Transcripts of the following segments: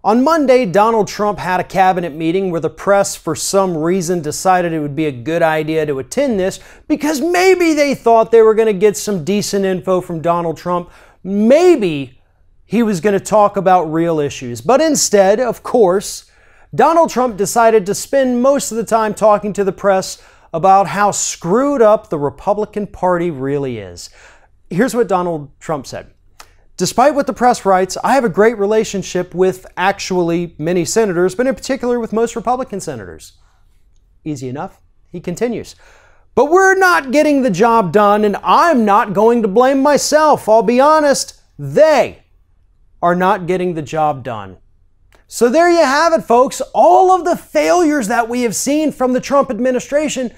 On Monday, Donald Trump had a cabinet meeting where the press, for some reason, decided it would be a good idea to attend this because maybe they thought they were going to get some decent info from Donald Trump. Maybe he was going to talk about real issues. But instead, of course, Donald Trump decided to spend most of the time talking to the press about how screwed up the Republican Party really is. Here's what Donald Trump said. Despite what the press writes, I have a great relationship with actually many senators, but in particular with most Republican senators. Easy enough. He continues. But we're not getting the job done, and I'm not going to blame myself. I'll be honest, they are not getting the job done. So there you have it, folks. All of the failures that we have seen from the Trump administration,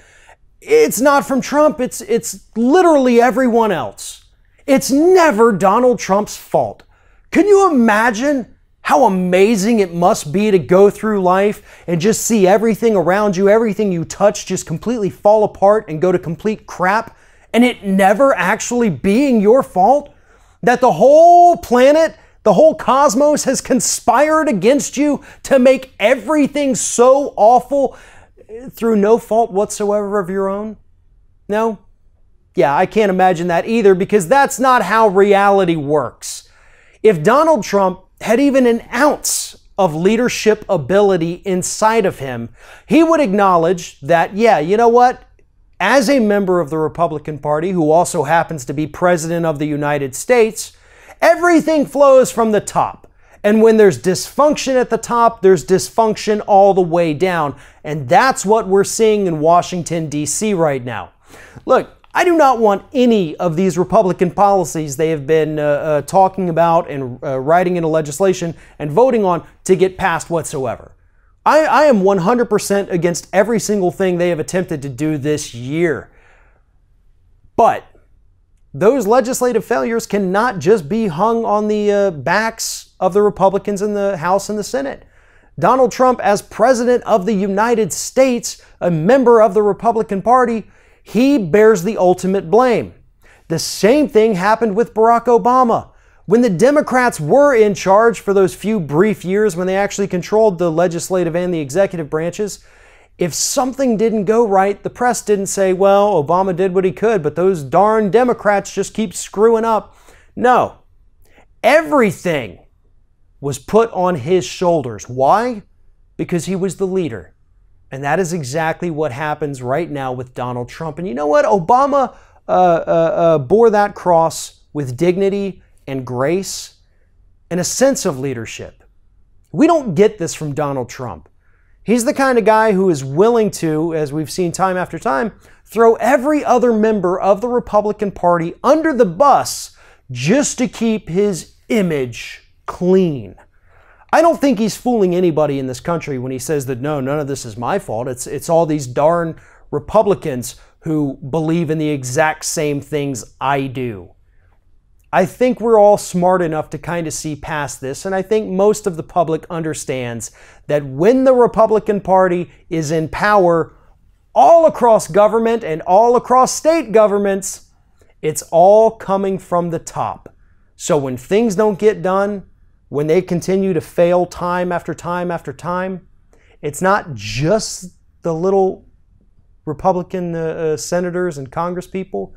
it's not from Trump. It's literally everyone else. It's never Donald Trump's fault. Can you imagine how amazing it must be to go through life and just see everything around you, everything you touch just completely fall apart and go to complete crap, and it never actually being your fault? That the whole planet, the whole cosmos has conspired against you to make everything so awful through no fault whatsoever of your own? No? Yeah, I can't imagine that either, because that's not how reality works. If Donald Trump had even an ounce of leadership ability inside of him, he would acknowledge that, yeah, you know what? As a member of the Republican Party, who also happens to be president of the United States, everything flows from the top. And when there's dysfunction at the top, there's dysfunction all the way down. And that's what we're seeing in Washington, D.C. right now. Look, I do not want any of these Republican policies they have been talking about and writing into legislation and voting on to get passed whatsoever. I am 100% against every single thing they have attempted to do this year. But those legislative failures cannot just be hung on the backs of the Republicans in the House and the Senate. Donald Trump, as President of the United States, a member of the Republican Party, he bears the ultimate blame. The same thing happened with Barack Obama. When the Democrats were in charge for those few brief years when they actually controlled the legislative and the executive branches, if something didn't go right, the press didn't say, well, Obama did what he could, but those darn Democrats just keep screwing up. No. Everything was put on his shoulders. Why? Because he was the leader. And that is exactly what happens right now with Donald Trump. And you know what? Obama bore that cross with dignity and grace and a sense of leadership. We don't get this from Donald Trump. He's the kind of guy who is willing to, as we've seen time after time, throw every other member of the Republican Party under the bus just to keep his image clean. I don't think he's fooling anybody in this country when he says that, no, none of this is my fault. It's all these darn Republicans who believe in the exact same things I do. I think we're all smart enough to kind of see past this, and I think most of the public understands that when the Republican Party is in power all across government and all across state governments, it's all coming from the top. So when things don't get done, when they continue to fail time after time after time, it's not just the little Republican senators and congresspeople.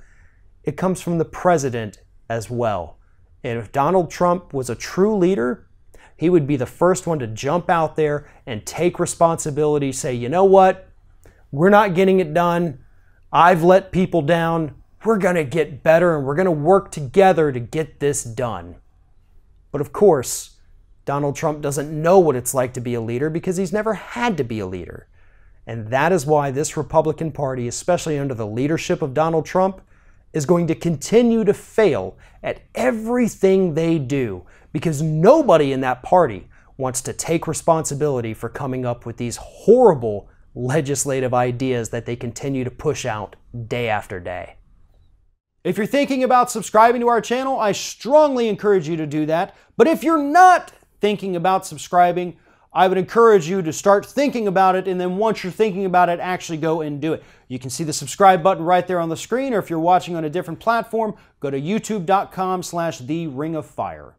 It comes from the president as well. And if Donald Trump was a true leader, he would be the first one to jump out there and take responsibility, say, you know what? We're not getting it done. I've let people down. We're going to get better and we're going to work together to get this done. But of course, Donald Trump doesn't know what it's like to be a leader because he's never had to be a leader. And that is why this Republican Party, especially under the leadership of Donald Trump, is going to continue to fail at everything they do because nobody in that party wants to take responsibility for coming up with these horrible legislative ideas that they continue to push out day after day. If you're thinking about subscribing to our channel, I strongly encourage you to do that. But if you're not thinking about subscribing, I would encourage you to start thinking about it, and then once you're thinking about it, actually go and do it. You can see the subscribe button right there on the screen, or if you're watching on a different platform, go to youtube.com/theringofFire.